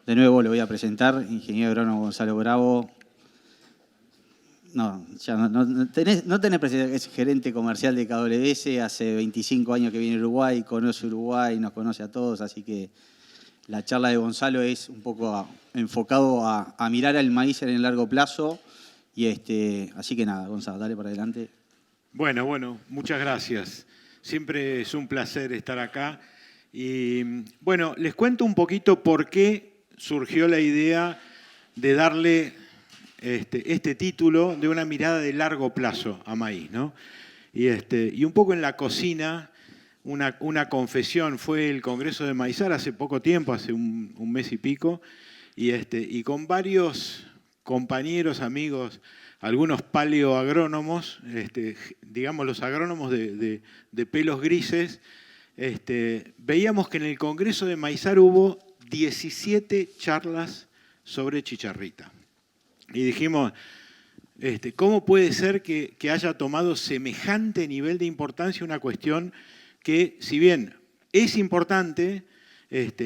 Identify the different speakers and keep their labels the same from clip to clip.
Speaker 1: de nuevo lo voy a presentar, ingeniero agrónomo Gonzalo Bravo. No, ya no tenés presencia, es gerente comercial de KWS, hace 25 años que viene a Uruguay, conoce Uruguay, nos conoce a todos, así que la charla de Gonzalo es un poco enfocado a mirar al maíz en el largo plazo. Y así que nada, Gonzalo, dale para adelante.
Speaker 2: Bueno, muchas gracias. Siempre es un placer estar acá. Y bueno, les cuento un poquito por qué surgió la idea de darle este título de una mirada de largo plazo a maíz, ¿no? Y un poco en la cocina, una confesión, fue el Congreso de Maizar hace poco tiempo, hace un mes y pico, y con varios compañeros, amigos, algunos paleoagrónomos, digamos los agrónomos de pelos grises, veíamos que en el Congreso de Maizar hubo 17 charlas sobre chicharrita. Y dijimos, ¿cómo puede ser que haya tomado semejante nivel de importancia una cuestión que, si bien es importante,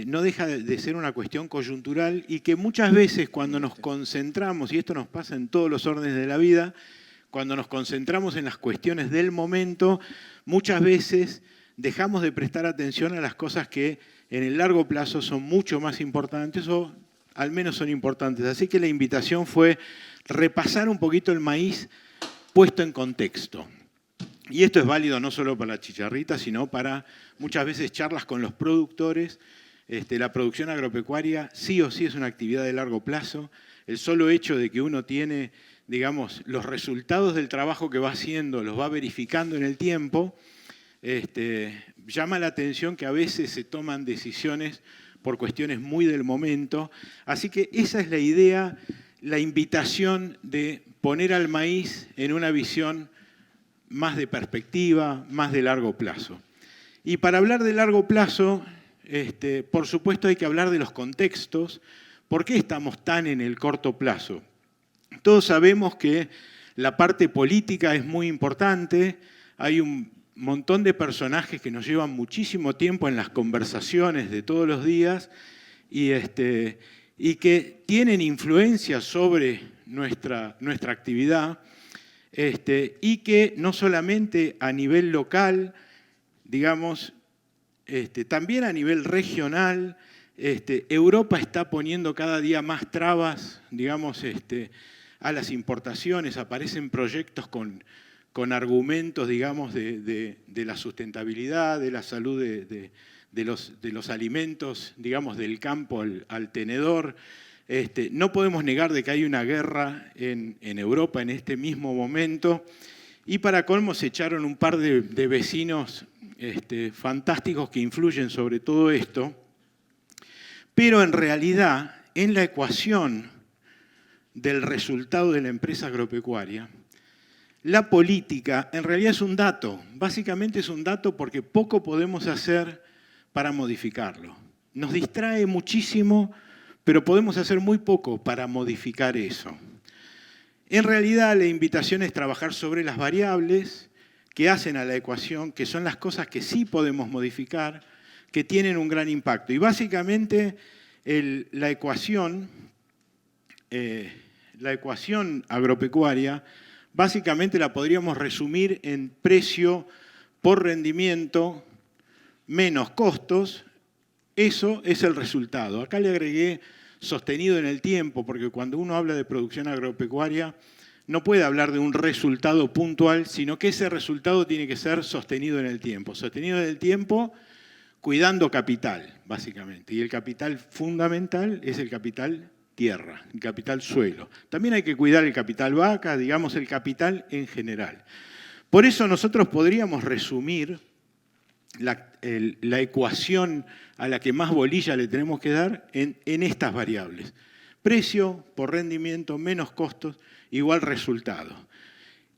Speaker 2: no deja de ser una cuestión coyuntural y que muchas veces cuando nos concentramos, y esto nos pasa en todos los órdenes de la vida, cuando nos concentramos en las cuestiones del momento, muchas veces dejamos de prestar atención a las cosas que en el largo plazo son mucho más importantes o al menos son importantes. Así que la invitación fue repasar un poquito el maíz puesto en contexto. Y esto es válido no solo para la chicharrita, sino para muchas veces charlas con los productores. La producción agropecuaria sí o sí es una actividad de largo plazo. El solo hecho de que uno tiene, digamos, los resultados del trabajo que va haciendo, los va verificando en el tiempo, llama la atención que a veces se toman decisiones por cuestiones muy del momento. Así que esa es la idea, la invitación de poner al maíz en una visión más de perspectiva, más de largo plazo. Y para hablar de largo plazo, por supuesto hay que hablar de los contextos. ¿Por qué estamos tan en el corto plazo? Todos sabemos que la parte política es muy importante, hay un montón de personajes que nos llevan muchísimo tiempo en las conversaciones de todos los días y que tienen influencia sobre nuestra actividad. Y que no solamente a nivel local, digamos, también a nivel regional, Europa está poniendo cada día más trabas, digamos, a las importaciones, aparecen proyectos con argumentos, digamos, de la sustentabilidad, de la salud de los alimentos, digamos, del campo al tenedor. No podemos negar de que hay una guerra en Europa en este mismo momento y para colmo se echaron un par de vecinos fantásticos que influyen sobre todo esto, pero en realidad en la ecuación del resultado de la empresa agropecuaria, la política en realidad es un dato, básicamente es un dato porque poco podemos hacer para modificarlo. Nos distrae muchísimo, pero podemos hacer muy poco para modificar eso. En realidad, la invitación es trabajar sobre las variables que hacen a la ecuación, que son las cosas que sí podemos modificar, que tienen un gran impacto. Y básicamente, la ecuación agropecuaria, básicamente la podríamos resumir en precio por rendimiento menos costos. Eso es el resultado. Acá le agregué sostenido en el tiempo, porque cuando uno habla de producción agropecuaria, no puede hablar de un resultado puntual, sino que ese resultado tiene que ser sostenido en el tiempo. Sostenido en el tiempo, cuidando capital, básicamente. Y el capital fundamental es el capital tierra, el capital suelo. También hay que cuidar el capital vaca, digamos, el capital en general. Por eso nosotros podríamos resumir la ecuación a la que más bolilla le tenemos que dar en estas variables. Precio por rendimiento menos costos igual resultado.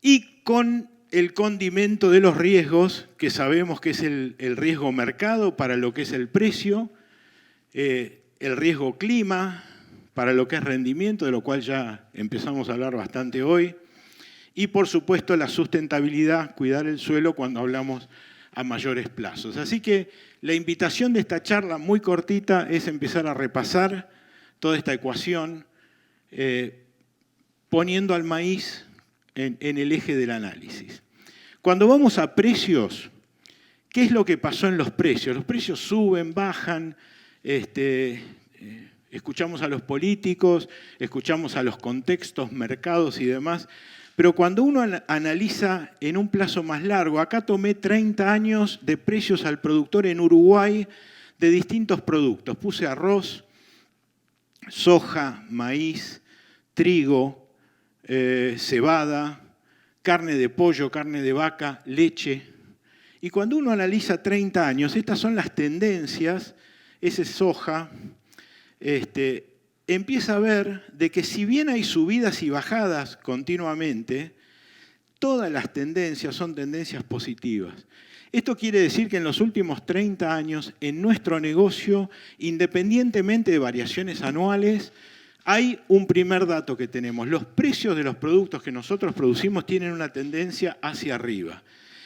Speaker 2: Y con el condimento de los riesgos, que sabemos que es el riesgo mercado para lo que es el precio, el riesgo clima para lo que es rendimiento, de lo cual ya empezamos a hablar bastante hoy, y por supuesto la sustentabilidad, cuidar el suelo cuando hablamos a mayores plazos. Así que la invitación de esta charla muy cortita es empezar a repasar toda esta ecuación, poniendo al maíz en el eje del análisis. Cuando vamos a precios, ¿qué es lo que pasó en los precios? Los precios suben, bajan, escuchamos a los políticos, escuchamos a los contextos, mercados y demás, pero cuando uno analiza en un plazo más largo, acá tomé 30 años de precios al productor en Uruguay de distintos productos. Puse arroz, soja, maíz, trigo, cebada, carne de pollo, carne de vaca, leche. Y cuando uno analiza 30 años, estas son las tendencias, esa es soja, empieza a ver de que si bien hay subidas y bajadas continuamente, todas las tendencias son tendencias positivas. Esto quiere decir que en los últimos 30 años, en nuestro negocio, independientemente de variaciones anuales, hay un primer dato que tenemos. Los precios de los productos que nosotros producimos tienen una tendencia hacia arriba.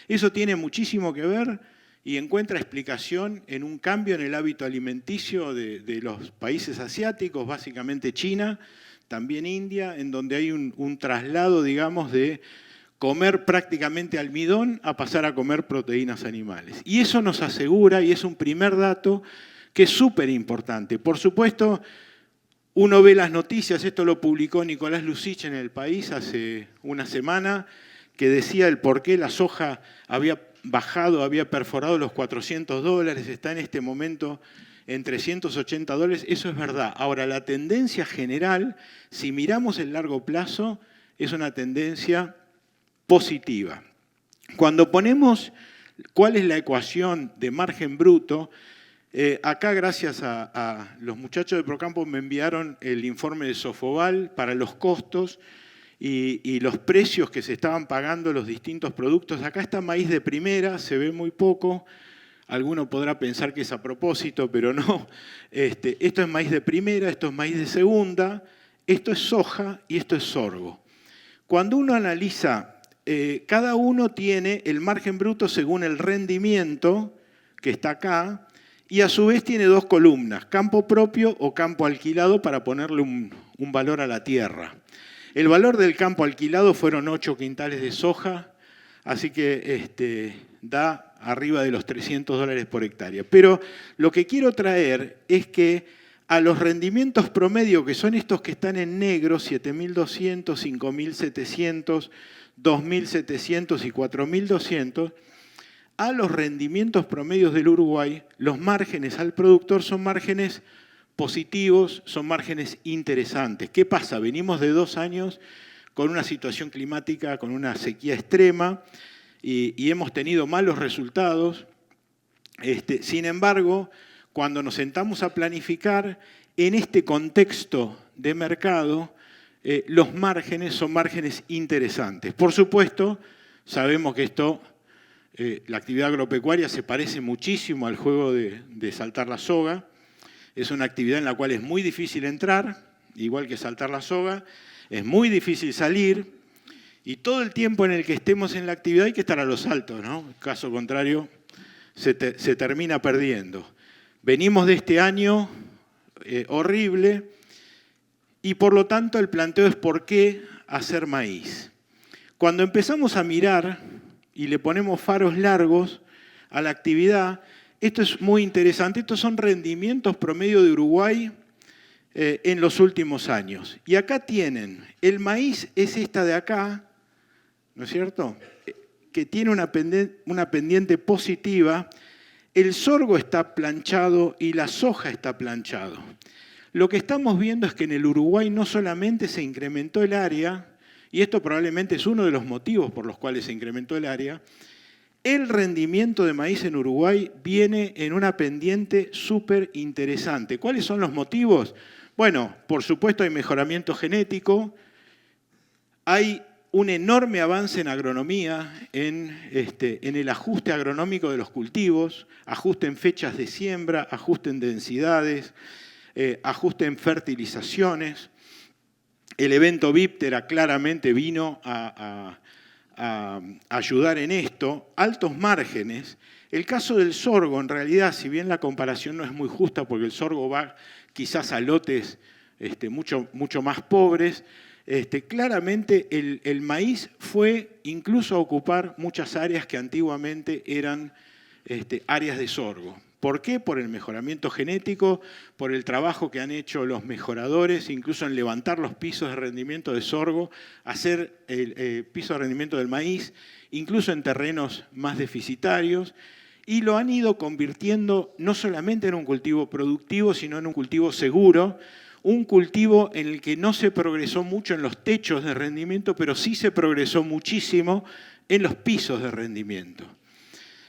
Speaker 2: Eso tiene muchísimo que ver y encuentra explicación en un cambio en el hábito alimenticio de los países asiáticos, básicamente China, también India, en donde hay un traslado, digamos, de comer prácticamente almidón a pasar a comer proteínas animales. Y eso nos asegura, y es un primer dato, que es súper importante. Por supuesto, uno ve las noticias, esto lo publicó Nicolás Lucich en El País hace una semana, que decía el por qué la soja había bajado, había perforado los $400, está en este momento en $380, eso es verdad. Ahora, la tendencia general, si miramos el largo plazo, es una tendencia positiva. Cuando ponemos cuál es la ecuación de margen bruto, acá gracias a los muchachos de Procampo me enviaron el informe de Sofoval para los costos y los precios que se estaban pagando los distintos productos. Acá está maíz de primera, se ve muy poco. Alguno podrá pensar que es a propósito, pero no. Esto es maíz de primera, esto es maíz de segunda, esto es soja y esto es sorgo. Cuando uno analiza, cada uno tiene el margen bruto según el rendimiento, que está acá, y a su vez tiene dos columnas, campo propio o campo alquilado, para ponerle un valor a la tierra. El valor del campo alquilado fueron 8 quintales de soja, así que da arriba de los $300 por hectárea. Pero lo que quiero traer es que a los rendimientos promedio, que son estos que están en negro, 7.200, 5.700, 2.700 y 4.200, a los rendimientos promedios del Uruguay, los márgenes al productor son márgenes positivos, son márgenes interesantes. ¿Qué pasa? Venimos de 2 años con una situación climática, con una sequía extrema, y hemos tenido malos resultados. Sin embargo, cuando nos sentamos a planificar, en este contexto de mercado, los márgenes son márgenes interesantes. Por supuesto, sabemos que esto, la actividad agropecuaria se parece muchísimo al juego de saltar la soga. Es una actividad en la cual es muy difícil entrar, igual que saltar la soga, es muy difícil salir, y todo el tiempo en el que estemos en la actividad hay que estar a los saltos, ¿no? Caso contrario, se termina perdiendo. Venimos de este año horrible, y por lo tanto el planteo es ¿por qué hacer maíz? Cuando empezamos a mirar y le ponemos faros largos a la actividad, esto es muy interesante, estos son rendimientos promedio de Uruguay en los últimos años. Y acá tienen, el maíz es esta de acá, ¿no es cierto?, que tiene una pendiente positiva, el sorgo está planchado y la soja está planchado. Lo que estamos viendo es que en el Uruguay no solamente se incrementó el área, y esto probablemente es uno de los motivos por los cuales se incrementó el área, el rendimiento de maíz en Uruguay viene en una pendiente súper interesante. ¿Cuáles son los motivos? Bueno, por supuesto hay mejoramiento genético, hay un enorme avance en agronomía, en el ajuste agronómico de los cultivos, ajuste en fechas de siembra, ajuste en densidades, ajuste en fertilizaciones. El evento Víptera claramente vino a ayudar en esto, altos márgenes. El caso del sorgo, en realidad, si bien la comparación no es muy justa porque el sorgo va quizás a lotes mucho más pobres. Claramente el maíz fue incluso a ocupar muchas áreas que antiguamente eran áreas de sorgo. ¿Por qué? Por el mejoramiento genético, por el trabajo que han hecho los mejoradores, incluso en levantar los pisos de rendimiento de sorgo, hacer el piso de rendimiento del maíz, incluso en terrenos más deficitarios, y lo han ido convirtiendo no solamente en un cultivo productivo, sino en un cultivo seguro, un cultivo en el que no se progresó mucho en los techos de rendimiento, pero sí se progresó muchísimo en los pisos de rendimiento.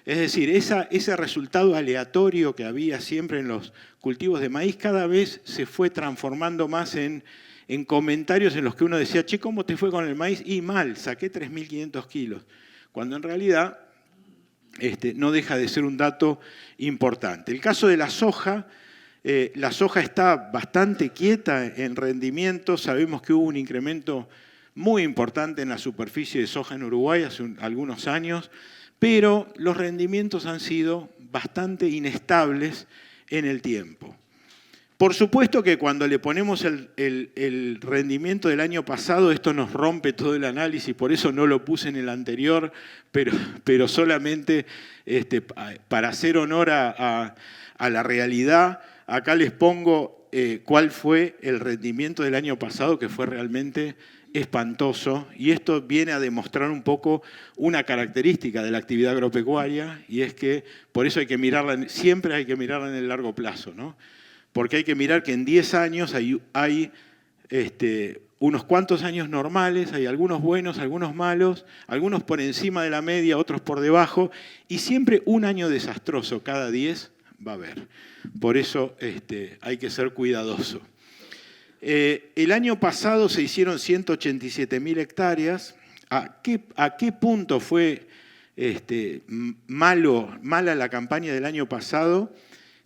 Speaker 2: Es decir, ese resultado aleatorio que había siempre en los cultivos de maíz cada vez se fue transformando más en comentarios en los que uno decía, che, ¿cómo te fue con el maíz? Y mal, saqué 3.500 kilos. Cuando en realidad no deja de ser un dato importante. El caso de la soja está bastante quieta en rendimiento. Sabemos que hubo un incremento muy importante en la superficie de soja en Uruguay hace algunos años, pero los rendimientos han sido bastante inestables en el tiempo. Por supuesto que cuando le ponemos el rendimiento del año pasado, esto nos rompe todo el análisis, por eso no lo puse en el anterior, pero solamente para hacer honor a la realidad, acá les pongo cuál fue el rendimiento del año pasado, que fue realmente espantoso, y esto viene a demostrar un poco una característica de la actividad agropecuaria, y es que por eso siempre hay que mirarla en el largo plazo, ¿no? Porque hay que mirar que en 10 años hay unos cuantos años normales, hay algunos buenos, algunos malos, algunos por encima de la media, otros por debajo, y siempre un año desastroso cada 10 va a haber. Por eso hay que ser cuidadoso. El año pasado se hicieron 187.000 hectáreas. ¿A qué punto fue mala la campaña del año pasado?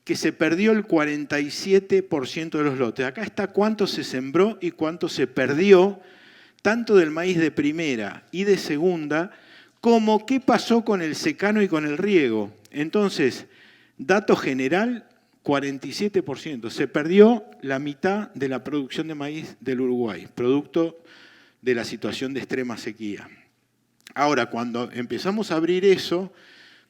Speaker 2: Que se perdió el 47% de los lotes. Acá está cuánto se sembró y cuánto se perdió, tanto del maíz de primera y de segunda, como qué pasó con el secano y con el riego. Entonces, dato general, 47%. Se perdió la mitad de la producción de maíz del Uruguay, producto de la situación de extrema sequía. Ahora, cuando empezamos a abrir eso,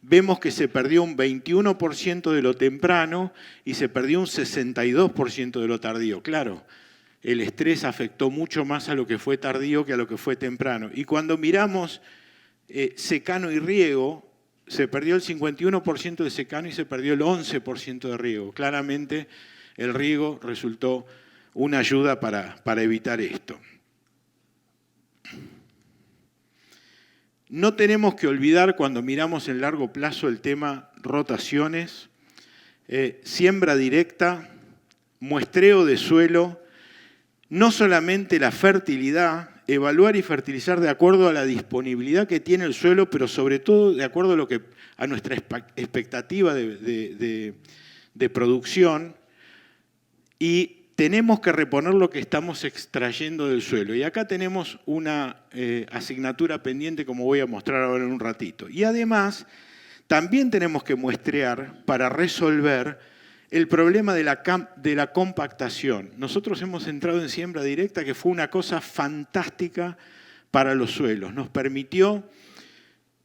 Speaker 2: vemos que se perdió un 21% de lo temprano y se perdió un 62% de lo tardío. Claro, el estrés afectó mucho más a lo que fue tardío que a lo que fue temprano. Y cuando miramos secano y riego, se perdió el 51% de secano y se perdió el 11% de riego. Claramente el riego resultó una ayuda para evitar esto. No tenemos que olvidar cuando miramos en largo plazo el tema rotaciones, siembra directa, muestreo de suelo, no solamente la fertilidad, evaluar y fertilizar de acuerdo a la disponibilidad que tiene el suelo, pero sobre todo de acuerdo a nuestra expectativa de producción, y tenemos que reponer lo que estamos extrayendo del suelo. Y acá tenemos una asignatura pendiente, como voy a mostrar ahora en un ratito. Y además, también tenemos que muestrear para resolver el problema de la compactación. Nosotros hemos entrado en siembra directa, que fue una cosa fantástica para los suelos. Nos permitió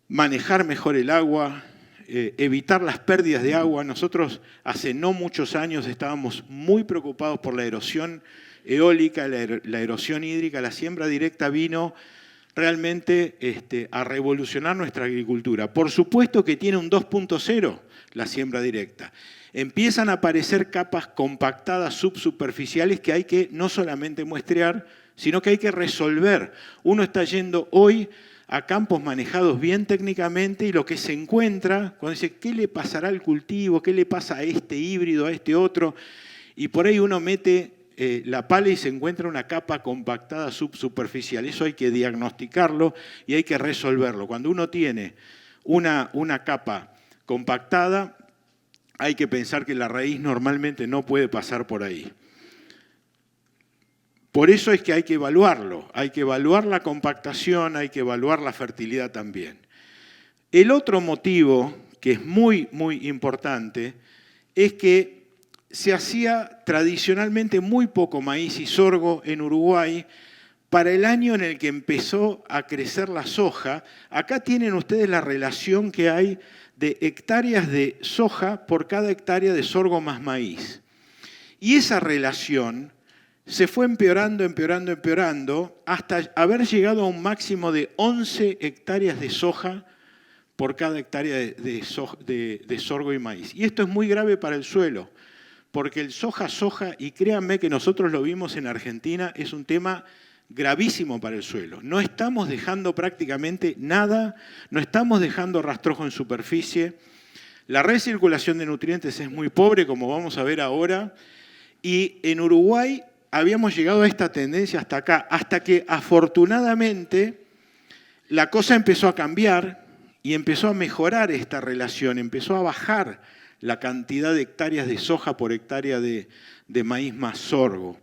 Speaker 2: manejar mejor el agua, evitar las pérdidas de agua. Nosotros hace no muchos años estábamos muy preocupados por la erosión eólica, la erosión hídrica. La siembra directa vino realmente a revolucionar nuestra agricultura. Por supuesto que tiene un 2.0 la siembra directa. Empiezan a aparecer capas compactadas subsuperficiales que hay que no solamente muestrear, sino que hay que resolver. Uno está yendo hoy a campos manejados bien técnicamente y lo que se encuentra, cuando dice, ¿qué le pasará al cultivo? ¿Qué le pasa a este híbrido, a este otro? Y por ahí uno mete la pala y se encuentra una capa compactada subsuperficial. Eso hay que diagnosticarlo y hay que resolverlo. Cuando uno tiene una capa compactada, hay que pensar que la raíz normalmente no puede pasar por ahí. Por eso es que hay que evaluarlo. Hay que evaluar la compactación, hay que evaluar la fertilidad también. El otro motivo, que es muy, muy importante, es que se hacía tradicionalmente muy poco maíz y sorgo en Uruguay. Para el año en el que empezó a crecer la soja, acá tienen ustedes la relación que hay de hectáreas de soja por cada hectárea de sorgo más maíz. Y esa relación se fue empeorando, empeorando, empeorando, hasta haber llegado a un máximo de 11 hectáreas de soja por cada hectárea de sorgo y maíz. Y esto es muy grave para el suelo, porque el soja, y créanme que nosotros lo vimos en Argentina, es un tema gravísimo para el suelo. No estamos dejando prácticamente nada, no estamos dejando rastrojo en superficie. La recirculación de nutrientes es muy pobre, como vamos a ver ahora, y en Uruguay habíamos llegado a esta tendencia hasta acá, hasta que afortunadamente la cosa empezó a cambiar y empezó a mejorar esta relación, empezó a bajar la cantidad de hectáreas de soja por hectárea de maíz más sorgo.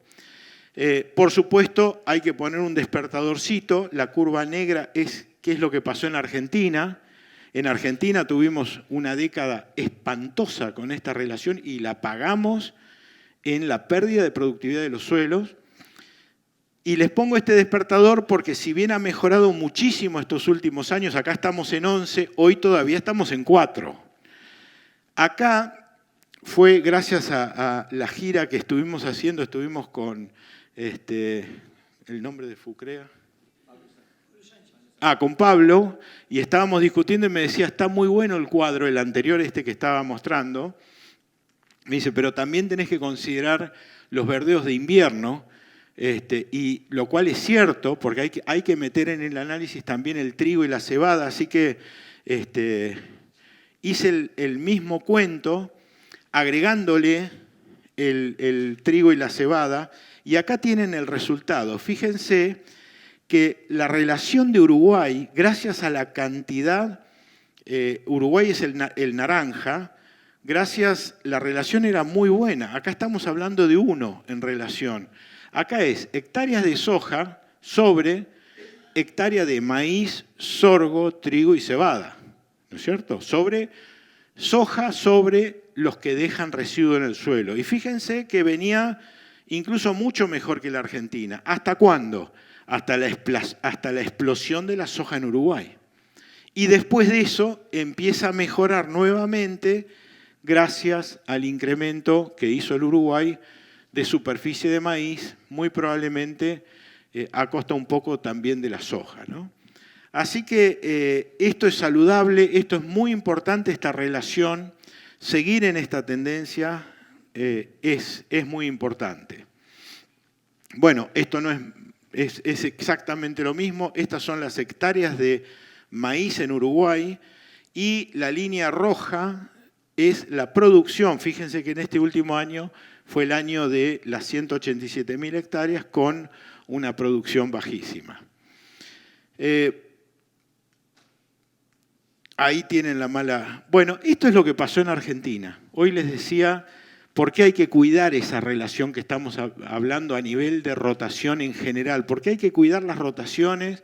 Speaker 2: Por supuesto, hay que poner un despertadorcito. La curva negra es qué es lo que pasó en Argentina. En Argentina tuvimos una década espantosa con esta relación y la pagamos en la pérdida de productividad de los suelos. Y les pongo este despertador porque si bien ha mejorado muchísimo estos últimos años, acá estamos en 11, hoy todavía estamos en 4. Acá fue gracias a la gira que estuvimos haciendo, estuvimos con el nombre de Fucrea. Con Pablo, y estábamos discutiendo y me decía, está muy bueno el cuadro, el anterior que estaba mostrando. Me dice, pero también tenés que considerar los verdeos de invierno, y lo cual es cierto, porque hay que meter en el análisis también el trigo y la cebada, así que hice el mismo cuento, agregándole el trigo y la cebada, y acá tienen el resultado. Fíjense que la relación de Uruguay, gracias a la cantidad, Uruguay es el naranja, la relación era muy buena. Acá estamos hablando de 1 en relación. Acá es hectáreas de soja sobre hectárea de maíz, sorgo, trigo y cebada, ¿no es cierto? Sobre soja sobre los que dejan residuo en el suelo. Y fíjense que venía incluso mucho mejor que la Argentina. ¿Hasta cuándo? Hasta la explosión de la soja en Uruguay. Y después de eso empieza a mejorar nuevamente gracias al incremento que hizo el Uruguay de superficie de maíz, muy probablemente a costa un poco también de la soja, ¿no? Así que esto es saludable, esto es muy importante, esta relación, seguir en esta tendencia es muy importante. Bueno, esto no es exactamente lo mismo. Estas son las hectáreas de maíz en Uruguay y la línea roja es la producción. Fíjense que en este último año fue el año de las 187.000 hectáreas con una producción bajísima. Ahí tienen la mala... Bueno, esto es lo que pasó en Argentina. Hoy les decía por qué hay que cuidar esa relación que estamos hablando a nivel de rotación en general, porque hay que cuidar las rotaciones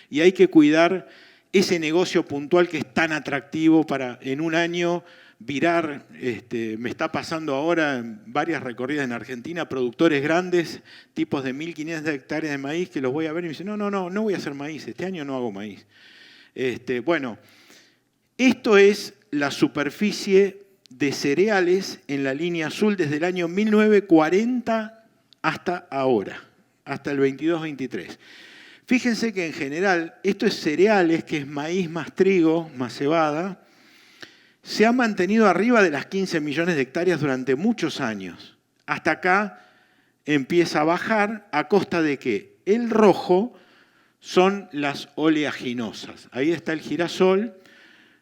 Speaker 2: y hay que cuidar ese negocio puntual que es tan atractivo para en un año virar. Me está pasando ahora en varias recorridas en Argentina, productores grandes, tipos de 1.500 hectáreas de maíz, que los voy a ver y me dicen, no voy a hacer maíz, este año no hago maíz. Bueno, esto es la superficie de cereales en la línea azul desde el año 1940 hasta ahora, hasta el 22-23. Fíjense que en general, esto es cereales, que es maíz más trigo, más cebada, se ha mantenido arriba de las 15 millones de hectáreas durante muchos años. Hasta acá empieza a bajar a costa de que el rojo son las oleaginosas. Ahí está el girasol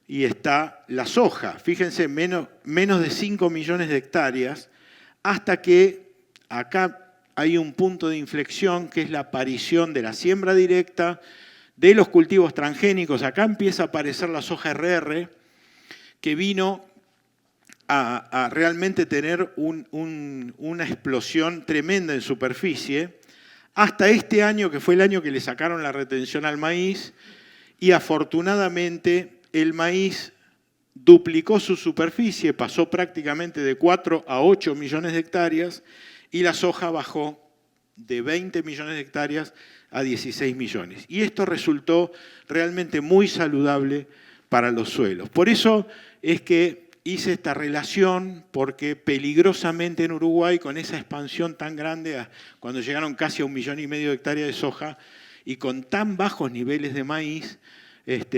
Speaker 2: y está la soja. Fíjense, menos de 5 millones de hectáreas, hasta que acá hay un punto de inflexión que es la aparición de la siembra directa, de los cultivos transgénicos. Acá empieza a aparecer la soja RR, que vino a realmente tener una explosión tremenda en superficie, hasta este año, que fue el año que le sacaron la retención al maíz, y afortunadamente el maíz duplicó su superficie, pasó prácticamente de 4 a 8 millones de hectáreas y la soja bajó de 20 millones de hectáreas a 16 millones. Y esto resultó realmente muy saludable para los suelos. Por eso es que hice esta relación, porque peligrosamente en Uruguay, con esa expansión tan grande, cuando llegaron casi a 1,5 millones de hectáreas de soja y con tan bajos niveles de maíz,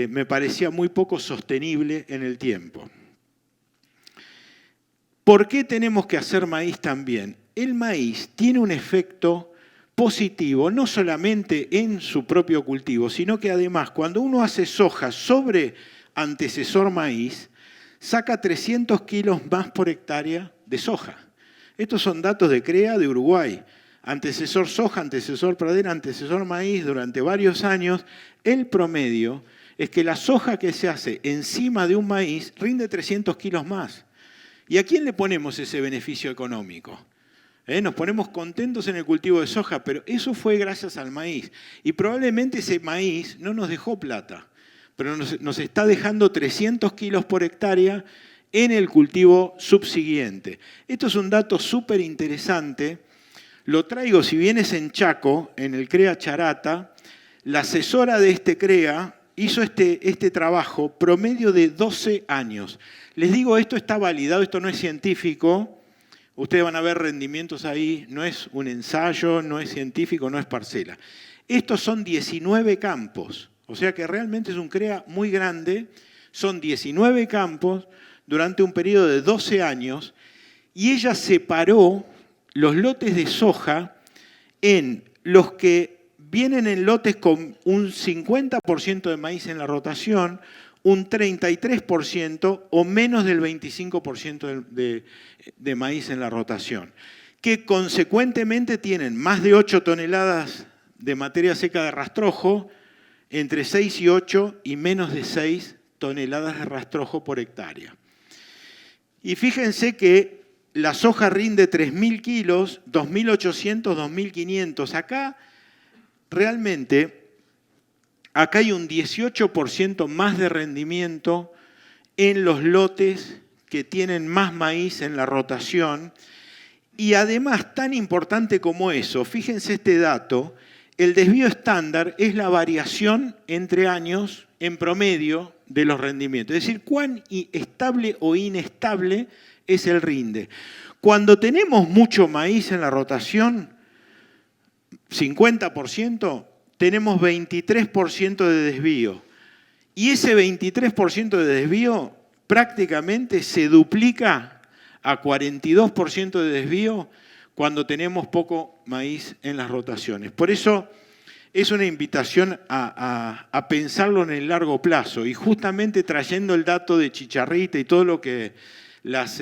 Speaker 2: me parecía muy poco sostenible en el tiempo. ¿Por qué tenemos que hacer maíz también? El maíz tiene un efecto positivo, no solamente en su propio cultivo, sino que además cuando uno hace soja sobre antecesor maíz, saca 300 kilos más por hectárea de soja. Estos son datos de CREA de Uruguay. Antecesor soja, antecesor pradera, antecesor maíz, durante varios años, el promedio es que la soja que se hace encima de un maíz rinde 300 kilos más. ¿Y a quién le ponemos ese beneficio económico? Nos ponemos contentos en el cultivo de soja, pero eso fue gracias al maíz. Y probablemente ese maíz no nos dejó plata, pero nos está dejando 300 kilos por hectárea en el cultivo subsiguiente. Esto es un dato súper interesante. Lo traigo, si bien es en Chaco, en el CREA Charata, la asesora de este CREA hizo este trabajo promedio de 12 años. Les digo, esto está validado, esto no es científico. Ustedes van a ver rendimientos ahí, no es un ensayo, no es científico, no es parcela. Estos son 19 campos, o sea que realmente es un CREA muy grande. Son 19 campos durante un periodo de 12 años y ella separó los lotes de soja en los que vienen en lotes con un 50% de maíz en la rotación, un 33% o menos del 25% de maíz en la rotación, que consecuentemente tienen más de 8 toneladas de materia seca de rastrojo, entre 6 y 8 y menos de 6 toneladas de rastrojo por hectárea. Y fíjense que la soja rinde 3.000 kilos, 2.800, 2.500. Acá realmente hay un 18% más de rendimiento en los lotes que tienen más maíz en la rotación. Y además, tan importante como eso, fíjense este dato, el desvío estándar es la variación entre años en promedio de los rendimientos. Es decir, cuán estable o inestable es el rinde. Cuando tenemos mucho maíz en la rotación, 50%, tenemos 23% de desvío. Y ese 23% de desvío prácticamente se duplica a 42% de desvío cuando tenemos poco maíz en las rotaciones. Por eso es una invitación a pensarlo en el largo plazo. Y justamente trayendo el dato de Chicharrita y todo lo que las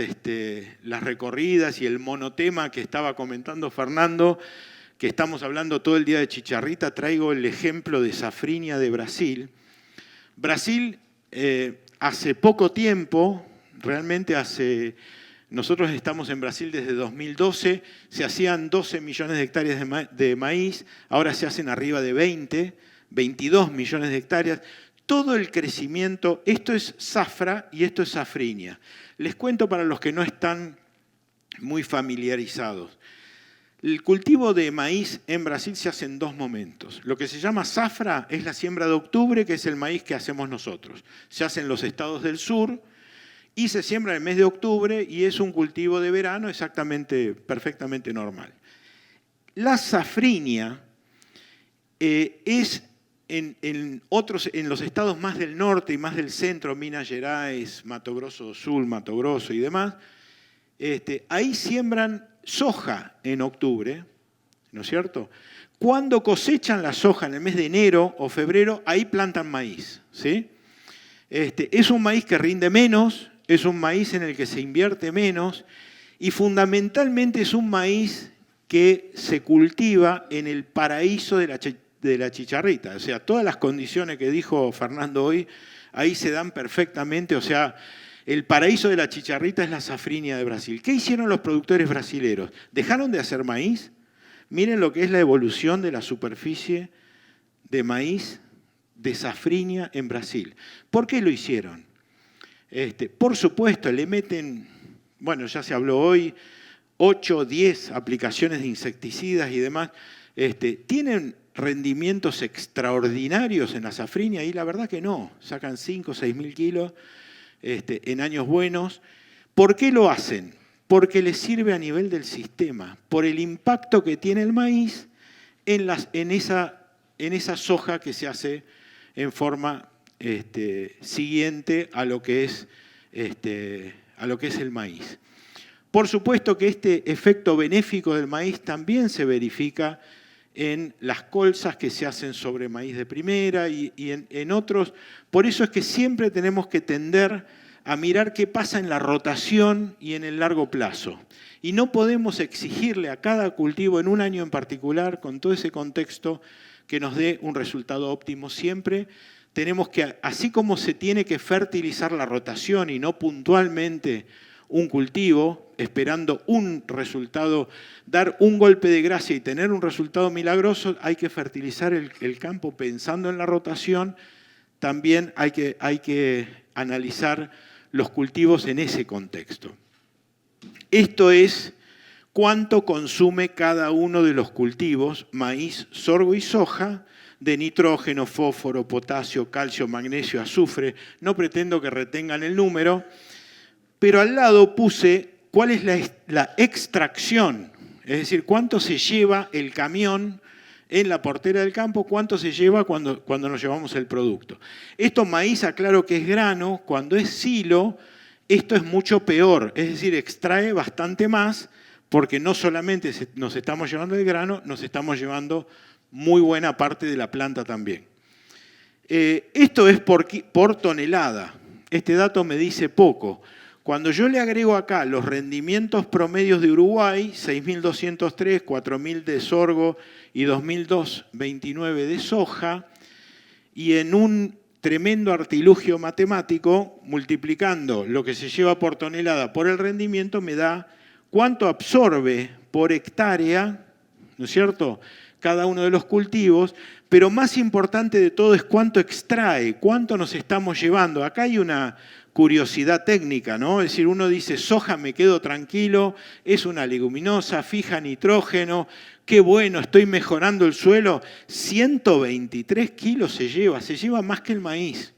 Speaker 2: recorridas y el monotema que estaba comentando Fernando, que estamos hablando todo el día de Chicharrita, traigo el ejemplo de Safrinha de Brasil. Brasil, hace poco tiempo, realmente nosotros estamos en Brasil desde 2012, se hacían 12 millones de hectáreas de maíz, ahora se hacen arriba de 22 millones de hectáreas. Todo el crecimiento, esto es Zafra y esto es Safrinha. Les cuento para los que no están muy familiarizados. El cultivo de maíz en Brasil se hace en dos momentos. Lo que se llama zafra es la siembra de octubre, que es el maíz que hacemos nosotros. Se hace en los estados del sur y se siembra en el mes de octubre y es un cultivo de verano perfectamente normal. La safrinha es en los estados más del norte y más del centro, Minas Gerais, Mato Grosso do Sul, Mato Grosso y demás, ahí siembran soja en octubre, ¿no es cierto? Cuando cosechan la soja en el mes de enero o febrero, ahí plantan maíz, ¿sí? Es un maíz que rinde menos, es un maíz en el que se invierte menos y fundamentalmente es un maíz que se cultiva en el paraíso de la chicharrita. O sea, todas las condiciones que dijo Fernando hoy, ahí se dan perfectamente, o sea, el paraíso de la chicharrita es la safrinha de Brasil. ¿Qué hicieron los productores brasileros? ¿Dejaron de hacer maíz? Miren lo que es la evolución de la superficie de maíz de safrinha en Brasil. ¿Por qué lo hicieron? Por supuesto, le meten, bueno, ya se habló hoy, 8 o 10 aplicaciones de insecticidas y demás. ¿Tienen rendimientos extraordinarios en la safrinia? Y la verdad que no, sacan 5 o 6 mil kilos en años buenos. ¿Por qué lo hacen? Porque les sirve a nivel del sistema, por el impacto que tiene el maíz en esa soja que se hace en forma siguiente a lo que es el maíz. Por supuesto que este efecto benéfico del maíz también se verifica en las colzas que se hacen sobre maíz de primera y en otros. Por eso es que siempre tenemos que tender a mirar qué pasa en la rotación y en el largo plazo. Y no podemos exigirle a cada cultivo en un año en particular, con todo ese contexto, que nos dé un resultado óptimo siempre. Tenemos que, así como se tiene que fertilizar la rotación y no puntualmente un cultivo, esperando un resultado, dar un golpe de gracia y tener un resultado milagroso, hay que fertilizar el campo pensando en la rotación. También hay que analizar los cultivos en ese contexto. Esto es cuánto consume cada uno de los cultivos, maíz, sorgo y soja, de nitrógeno, fósforo, potasio, calcio, magnesio, azufre. No pretendo que retengan el número, pero al lado puse cuál es la extracción, es decir, cuánto se lleva el camión en la portera del campo, cuánto se lleva cuando nos llevamos el producto. Esto maíz, aclaro que es grano, cuando es silo, esto es mucho peor, es decir, extrae bastante más, porque no solamente nos estamos llevando el grano, nos estamos llevando muy buena parte de la planta también. Esto es por tonelada, este dato me dice poco. Cuando yo le agrego acá los rendimientos promedios de Uruguay, 6.203, 4.000 de sorgo y 2.229 de soja, y en un tremendo artilugio matemático, multiplicando lo que se lleva por tonelada por el rendimiento, me da cuánto absorbe por hectárea, ¿no es cierto?, cada uno de los cultivos, pero más importante de todo es cuánto extrae, cuánto nos estamos llevando. Acá hay una curiosidad técnica, ¿no? Es decir, uno dice, soja me quedo tranquilo, es una leguminosa, fija nitrógeno, qué bueno, estoy mejorando el suelo. 123 kilos se lleva más que el maíz.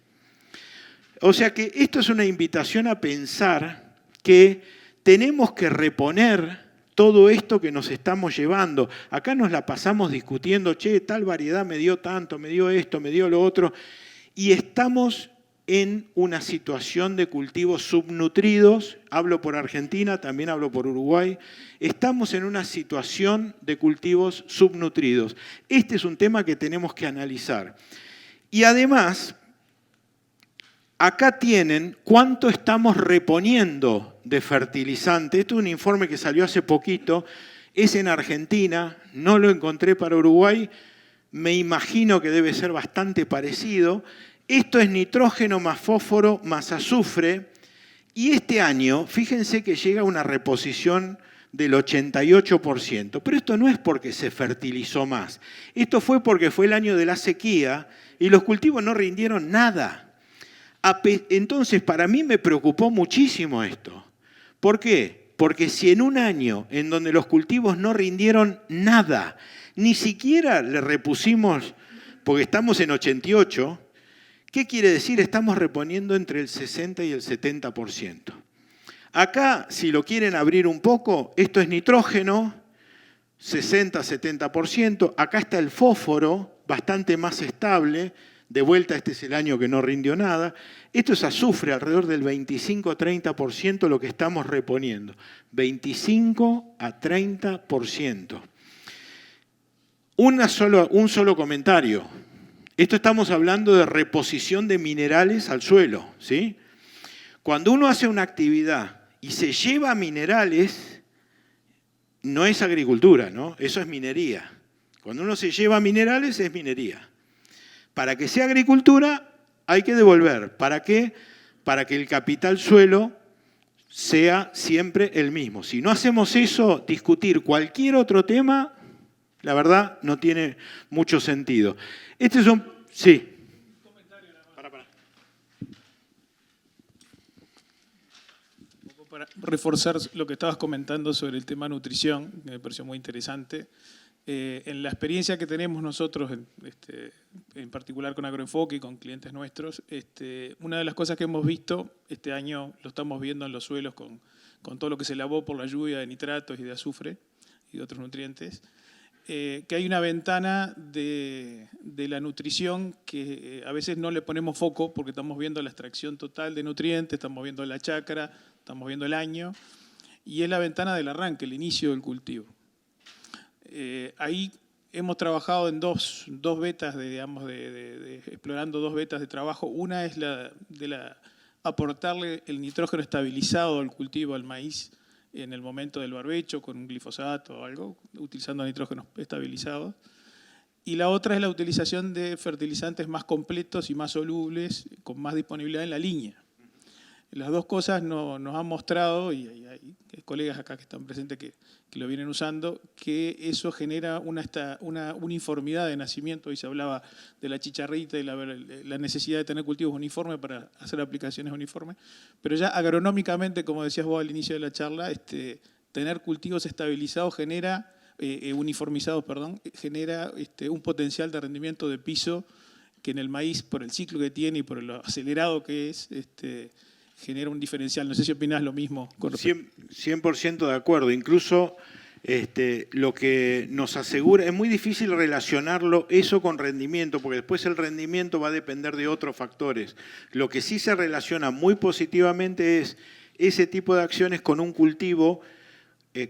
Speaker 2: O sea que esto es una invitación a pensar que tenemos que reponer todo esto que nos estamos llevando. Acá nos la pasamos discutiendo, che, tal variedad me dio tanto, me dio esto, me dio lo otro, y estamos en una situación de cultivos subnutridos, hablo por Argentina, también hablo por Uruguay, estamos en una situación de cultivos subnutridos. Este es un tema que tenemos que analizar. Y además, acá tienen cuánto estamos reponiendo de fertilizante. Esto es un informe que salió hace poquito, es en Argentina, no lo encontré para Uruguay, me imagino que debe ser bastante parecido. Esto es nitrógeno más fósforo más azufre, y este año, fíjense que llega a una reposición del 88%, pero esto no es porque se fertilizó más, esto fue porque fue el año de la sequía y los cultivos no rindieron nada. Entonces, para mí me preocupó muchísimo esto. ¿Por qué? Porque si en un año en donde los cultivos no rindieron nada, ni siquiera le repusimos, porque estamos en 88, ¿qué quiere decir? Estamos reponiendo entre el 60 y el 70%. Acá, si lo quieren abrir un poco, esto es nitrógeno, 60-70%. Acá está el fósforo, bastante más estable. De vuelta, este es el año que no rindió nada. Esto es azufre, alrededor del 25-30% lo que estamos reponiendo. 25 a 30%. Un solo comentario. Esto estamos hablando de reposición de minerales al suelo, ¿sí? Cuando uno hace una actividad y se lleva minerales, no es agricultura, ¿no? Eso es minería. Cuando uno se lleva minerales, es minería. Para que sea agricultura, hay que devolver. ¿Para qué? Para que el capital suelo sea siempre el mismo. Si no hacemos eso, discutir cualquier otro tema, la verdad, no tiene mucho sentido. Sí.
Speaker 3: Para reforzar lo que estabas comentando sobre el tema nutrición, que me pareció muy interesante, en la experiencia que tenemos nosotros, en particular con Agroenfoque y con clientes nuestros, una de las cosas que hemos visto este año, lo estamos viendo en los suelos con todo lo que se lavó por la lluvia de nitratos y de azufre y de otros nutrientes, que hay una ventana de la nutrición que a veces no le ponemos foco porque estamos viendo la extracción total de nutrientes, estamos viendo la chacra, estamos viendo el año, y es la ventana del arranque, el inicio del cultivo. Ahí hemos trabajado en dos vetas, explorando dos vetas de trabajo. Una es aportarle el nitrógeno estabilizado al cultivo, al maíz, en el momento del barbecho, con un glifosato o algo, utilizando nitrógenos estabilizados. Y la otra es la utilización de fertilizantes más completos y más solubles, con más disponibilidad en la línea. Las dos cosas nos han mostrado, y hay colegas acá que están presentes que lo vienen usando, que eso genera una uniformidad de nacimiento. Hoy se hablaba de la chicharrita y la necesidad de tener cultivos uniformes para hacer aplicaciones uniformes. Pero ya agronómicamente, como decías vos al inicio de la charla, tener cultivos estabilizados uniformizados, genera un potencial de rendimiento de piso que en el maíz, por el ciclo que tiene y por lo acelerado que es, genera un diferencial. No sé si opinás lo mismo.
Speaker 2: 100% de acuerdo. Incluso lo que nos asegura, es muy difícil relacionarlo eso con rendimiento, porque después el rendimiento va a depender de otros factores. Lo que sí se relaciona muy positivamente es ese tipo de acciones con un cultivo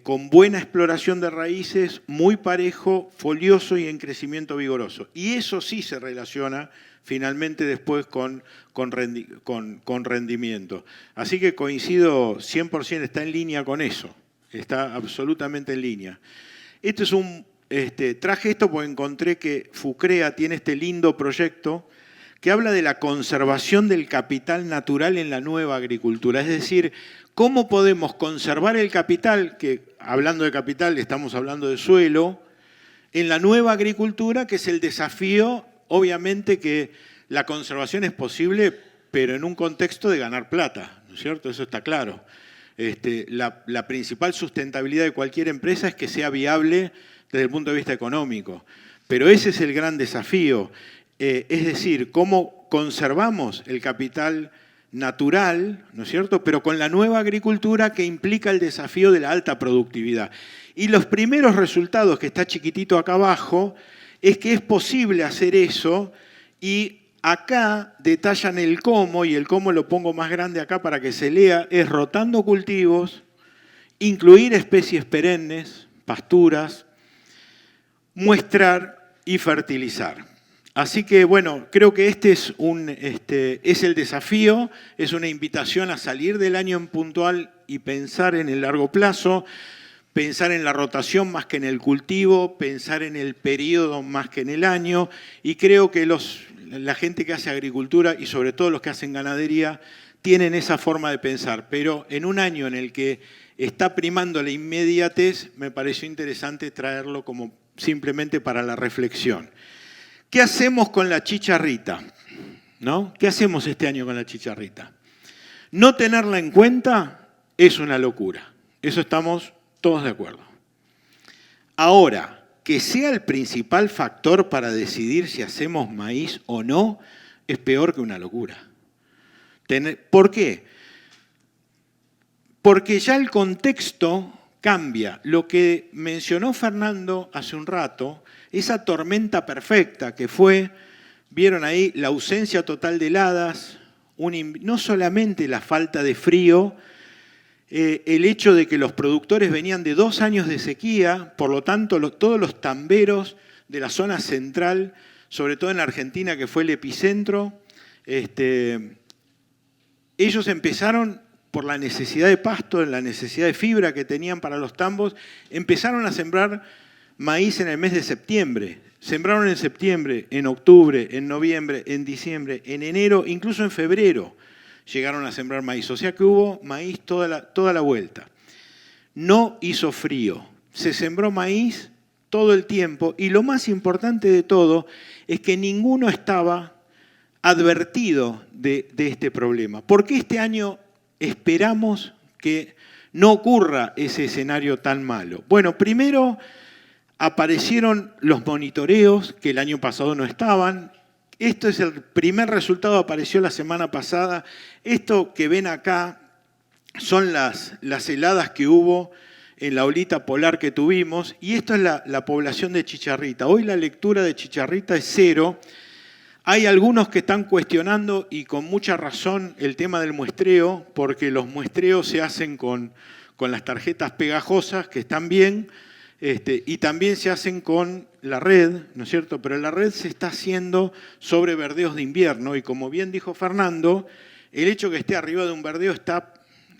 Speaker 2: con buena exploración de raíces, muy parejo, folioso y en crecimiento vigoroso. Y eso sí se relaciona finalmente después con rendimiento. Así que coincido 100%, está en línea con eso, está absolutamente en línea. Traje esto porque encontré que FUCREA tiene este lindo proyecto que habla de la conservación del capital natural en la nueva agricultura, es decir, cómo podemos conservar el capital, que hablando de capital estamos hablando de suelo, en la nueva agricultura, que es el desafío. Obviamente que la conservación es posible, pero en un contexto de ganar plata, ¿no es cierto? Eso está claro. La principal sustentabilidad de cualquier empresa es que sea viable desde el punto de vista económico. Pero ese es el gran desafío. Es decir, cómo conservamos el capital natural, ¿no es cierto?, pero con la nueva agricultura que implica el desafío de la alta productividad. Y los primeros resultados, que está chiquitito acá abajo, es que es posible hacer eso, y acá detallan el cómo, y el cómo lo pongo más grande acá para que se lea, es rotando cultivos, incluir especies perennes, pasturas, muestrar y fertilizar. Así que, bueno, creo que este es el desafío, es una invitación a salir del año en puntual y pensar en el largo plazo, pensar en la rotación más que en el cultivo, pensar en el periodo más que en el año, y creo que la gente que hace agricultura y sobre todo los que hacen ganadería tienen esa forma de pensar, pero en un año en el que está primando la inmediatez, me pareció interesante traerlo como simplemente para la reflexión. ¿Qué hacemos con la chicharrita? ¿No? ¿Qué hacemos este año con la chicharrita? No tenerla en cuenta es una locura. Eso estamos todos de acuerdo. Ahora, que sea el principal factor para decidir si hacemos maíz o no, es peor que una locura. ¿Por qué? Porque ya el contexto cambia. Lo que mencionó Fernando hace un rato, esa tormenta perfecta que fue, vieron ahí, la ausencia total de heladas, no solamente la falta de frío, el hecho de que los productores venían de 2 años de sequía, por lo tanto todos los tamberos de la zona central, sobre todo en Argentina, que fue el epicentro, ellos empezaron, por la necesidad de pasto, la necesidad de fibra que tenían para los tambos, empezaron a sembrar maíz en el mes de septiembre. Sembraron en septiembre, en octubre, en noviembre, en diciembre, en enero, incluso en febrero llegaron a sembrar maíz. O sea que hubo maíz toda la vuelta. No hizo frío. Se sembró maíz todo el tiempo, y lo más importante de todo es que ninguno estaba advertido de este problema. ¿Por qué este año esperamos que no ocurra ese escenario tan malo? Bueno, primero aparecieron los monitoreos que el año pasado no estaban. Esto es el primer resultado, apareció la semana pasada. Esto que ven acá son las heladas que hubo en la olita polar que tuvimos, y esto es la población de chicharrita. Hoy la lectura de chicharrita es 0. Hay algunos que están cuestionando, y con mucha razón, el tema del muestreo, porque los muestreos se hacen con las tarjetas pegajosas, que están bien, y también se hacen con la red, ¿no es cierto? Pero la red se está haciendo sobre verdeos de invierno, y como bien dijo Fernando, el hecho que esté arriba de un verdeo,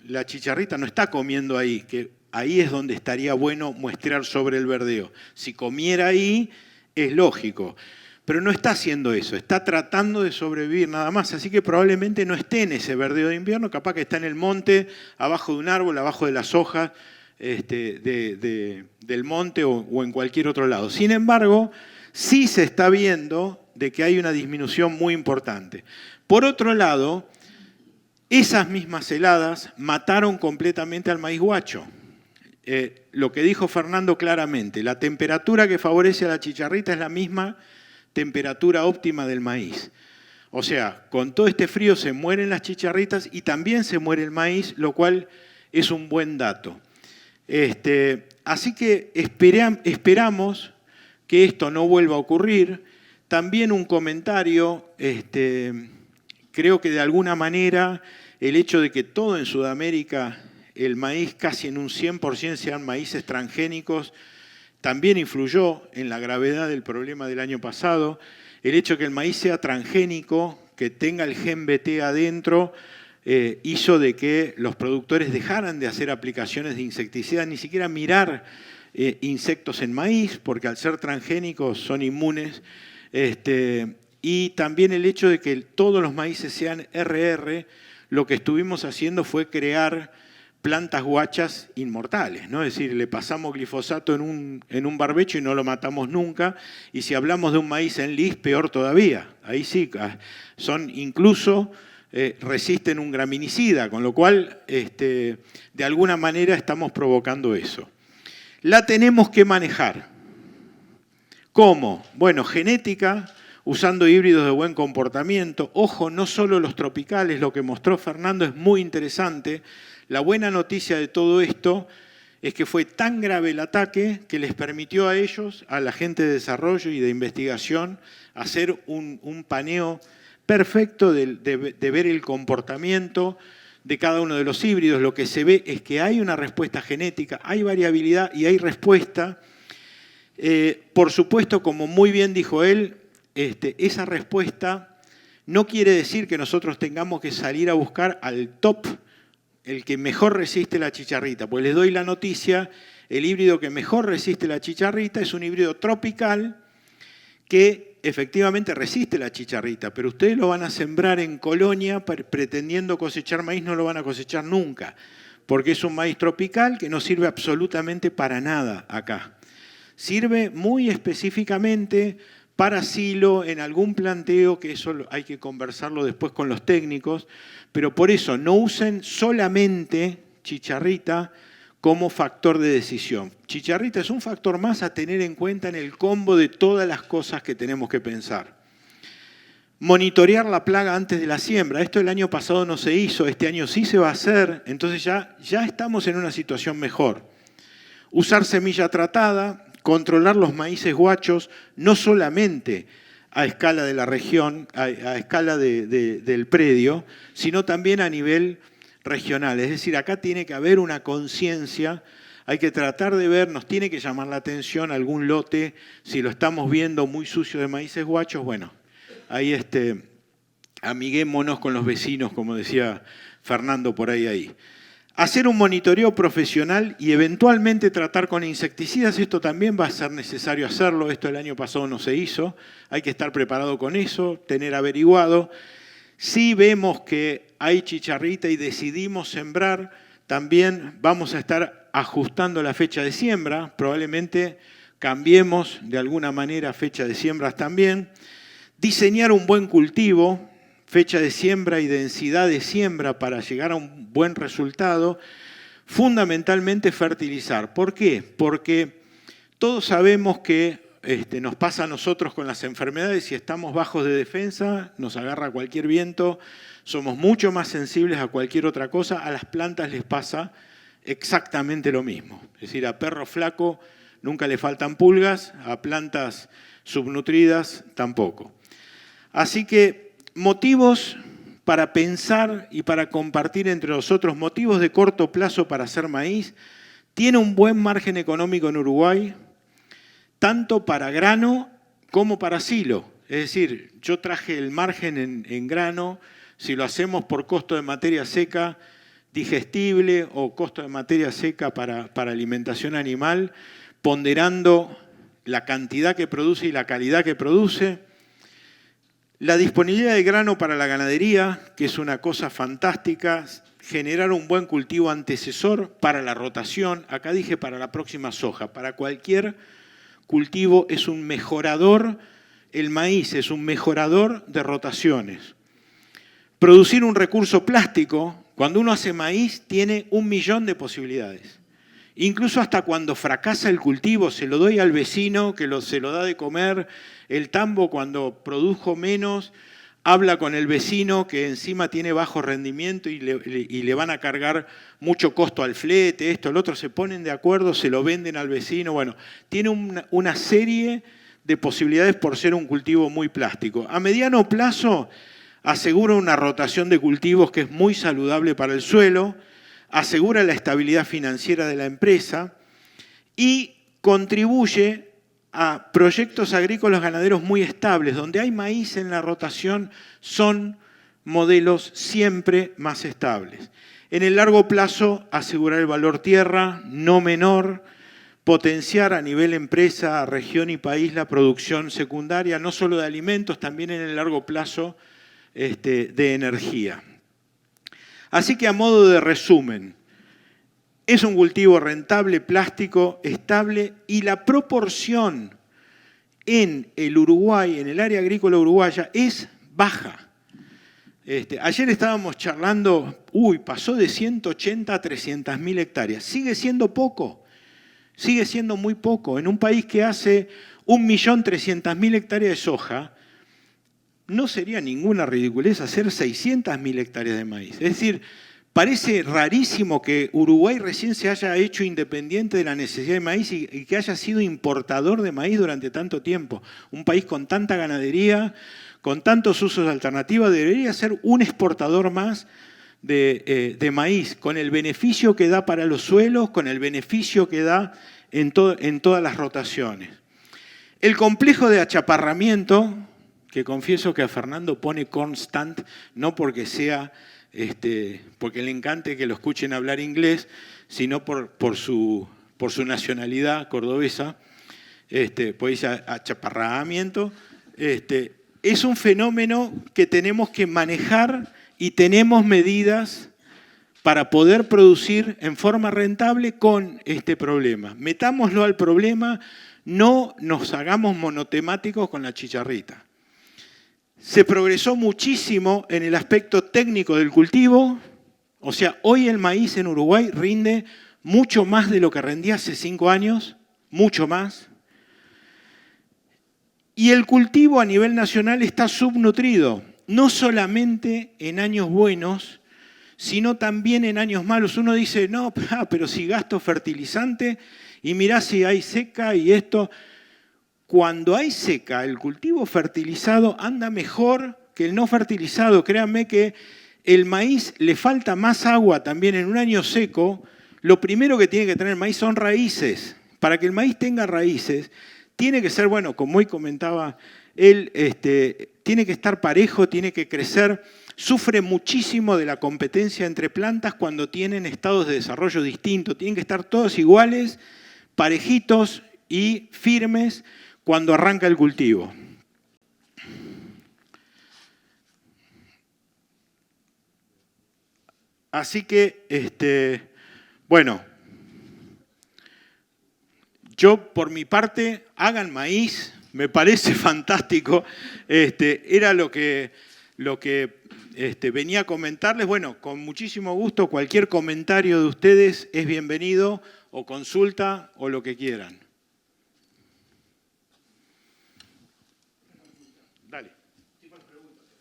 Speaker 2: la chicharrita no está comiendo ahí, que ahí es donde estaría bueno muestrear sobre el verdeo. Si comiera ahí, es lógico. Pero no está haciendo eso, está tratando de sobrevivir nada más. Así que probablemente no esté en ese verdeo de invierno, capaz que está en el monte, abajo de un árbol, abajo de las hojas del monte o en cualquier otro lado. Sin embargo, sí se está viendo de que hay una disminución muy importante. Por otro lado, esas mismas heladas mataron completamente al maíz guacho. Lo que dijo Fernando claramente, la temperatura que favorece a la chicharrita es la misma temperatura óptima del maíz. O sea, con todo este frío se mueren las chicharritas y también se muere el maíz, lo cual es un buen dato. Así que esperamos que esto no vuelva a ocurrir. También un comentario, creo que de alguna manera el hecho de que todo en Sudamérica, el maíz casi en un 100% sean maíces transgénicos, también influyó en la gravedad del problema del año pasado. El hecho de que el maíz sea transgénico, que tenga el gen BT adentro, hizo de que los productores dejaran de hacer aplicaciones de insecticidas, ni siquiera mirar insectos en maíz, porque al ser transgénicos son inmunes. Y también el hecho de que todos los maíces sean RR, lo que estuvimos haciendo fue crear plantas guachas inmortales, ¿no? Es decir, le pasamos glifosato en un barbecho y no lo matamos nunca, y si hablamos de un maíz en lis, peor todavía. Ahí sí, incluso resisten un graminicida, con lo cual de alguna manera estamos provocando eso. La tenemos que manejar. ¿Cómo? Bueno, genética, usando híbridos de buen comportamiento. Ojo, no solo los tropicales, lo que mostró Fernando es muy interesante. La buena noticia de todo esto es que fue tan grave el ataque que les permitió a ellos, a la gente de desarrollo y de investigación, hacer un paneo perfecto de ver el comportamiento de cada uno de los híbridos. Lo que se ve es que hay una respuesta genética, hay variabilidad y hay respuesta. Por supuesto, como muy bien dijo él, esa respuesta no quiere decir que nosotros tengamos que salir a buscar al top, el que mejor resiste la chicharrita. Pues les doy la noticia, el híbrido que mejor resiste la chicharrita es un híbrido tropical que efectivamente resiste la chicharrita, pero ustedes lo van a sembrar en Colonia pretendiendo cosechar maíz, no lo van a cosechar nunca, porque es un maíz tropical que no sirve absolutamente para nada acá. Sirve muy específicamente para silo, en algún planteo, que eso hay que conversarlo después con los técnicos, pero por eso no usen solamente chicharrita como factor de decisión. Chicharrita es un factor más a tener en cuenta en el combo de todas las cosas que tenemos que pensar. Monitorear la plaga antes de la siembra. Esto el año pasado no se hizo, este año sí se va a hacer, entonces ya estamos en una situación mejor. Usar semilla tratada, controlar los maíces guachos, no solamente a escala de la región, a escala del predio, sino también a nivel regional. Es decir, acá tiene que haber una conciencia, hay que tratar de ver, nos tiene que llamar la atención algún lote, si lo estamos viendo muy sucio de maíces guachos, bueno, ahí amiguémonos con los vecinos, como decía Fernando por ahí. Hacer un monitoreo profesional y eventualmente tratar con insecticidas, esto también va a ser necesario hacerlo, esto el año pasado no se hizo, hay que estar preparado con eso, tener averiguado. Si vemos que hay chicharrita y decidimos sembrar, también vamos a estar ajustando la fecha de siembra, probablemente cambiemos de alguna manera fecha de siembras también. Diseñar un buen cultivo. fecha de siembra y densidad de siembra para llegar a un buen resultado, fundamentalmente fertilizar. ¿Por qué? Porque todos sabemos que nos pasa a nosotros con las enfermedades, si estamos bajos de defensa, nos agarra cualquier viento, somos mucho más sensibles a cualquier otra cosa, a las plantas les pasa exactamente lo mismo. Es decir, a perro flaco nunca le faltan pulgas, a plantas subnutridas tampoco. Así que motivos para pensar y para compartir entre nosotros, motivos de corto plazo para hacer maíz. Tiene un buen margen económico en Uruguay, tanto para grano como para silo. Es decir, yo traje el margen en grano, si lo hacemos por costo de materia seca, digestible o costo de materia seca para alimentación animal, ponderando la cantidad que produce y la calidad que produce. La disponibilidad de grano para la ganadería, que es una cosa fantástica, generar un buen cultivo antecesor para la rotación, acá dije para la próxima soja, para cualquier cultivo es un mejorador, el maíz es un mejorador de rotaciones. Producir un recurso plástico, cuando uno hace maíz, tiene 1.000.000 de posibilidades. Incluso hasta cuando fracasa el cultivo, se lo doy al vecino que se lo da de comer. El tambo, cuando produjo menos, habla con el vecino que encima tiene bajo rendimiento y le van a cargar mucho costo al flete, esto, el otro, se ponen de acuerdo, se lo venden al vecino. Bueno, tiene una serie de posibilidades por ser un cultivo muy plástico. A mediano plazo asegura una rotación de cultivos que es muy saludable para el suelo, asegura la estabilidad financiera de la empresa y contribuye a proyectos agrícolas ganaderos muy estables. Donde hay maíz en la rotación son modelos siempre más estables. En el largo plazo, asegurar el valor tierra, no menor, potenciar a nivel empresa, región y país la producción secundaria, no solo de alimentos, también en el largo plazo de energía. Así que a modo de resumen, es un cultivo rentable, plástico, estable y la proporción en el Uruguay, en el área agrícola uruguaya, es baja. Ayer estábamos charlando, pasó de 180 a 300.000 hectáreas. Sigue siendo poco, sigue siendo muy poco. En un país que hace 1.300.000 hectáreas de soja, no sería ninguna ridiculez hacer 600.000 hectáreas de maíz. Es decir, parece rarísimo que Uruguay recién se haya hecho independiente de la necesidad de maíz y que haya sido importador de maíz durante tanto tiempo. Un país con tanta ganadería, con tantos usos alternativos, debería ser un exportador más de maíz, con el beneficio que da para los suelos, con el beneficio que da en todas las rotaciones. El complejo de achaparramiento, que confieso que a Fernando pone constant, no porque porque le encante que lo escuchen hablar inglés, sino por su nacionalidad cordobesa, pues dice achaparramiento, es un fenómeno que tenemos que manejar y tenemos medidas para poder producir en forma rentable con este problema. Metámoslo al problema, no nos hagamos monotemáticos con la chicharrita. Se progresó muchísimo en el aspecto técnico del cultivo, o sea, hoy el maíz en Uruguay rinde mucho más de lo que rendía hace 5 años, mucho más. Y el cultivo a nivel nacional está subnutrido, no solamente en años buenos, sino también en años malos. Uno dice, no, pero si gasto fertilizante y mirá si hay seca y esto. Cuando hay seca, el cultivo fertilizado anda mejor que el no fertilizado. Créanme que el maíz le falta más agua también en un año seco. Lo primero que tiene que tener el maíz son raíces. Para que el maíz tenga raíces, tiene que ser, bueno, como hoy comentaba él, tiene que estar parejo, tiene que crecer. Sufre muchísimo de la competencia entre plantas cuando tienen estados de desarrollo distintos. Tienen que estar todos iguales, parejitos y firmes cuando arranca el cultivo. Así que, bueno, yo por mi parte, hagan maíz, me parece fantástico. Era lo que lo que venía a comentarles. Bueno, con muchísimo gusto, cualquier comentario de ustedes es bienvenido, o consulta, o lo que quieran. Dale.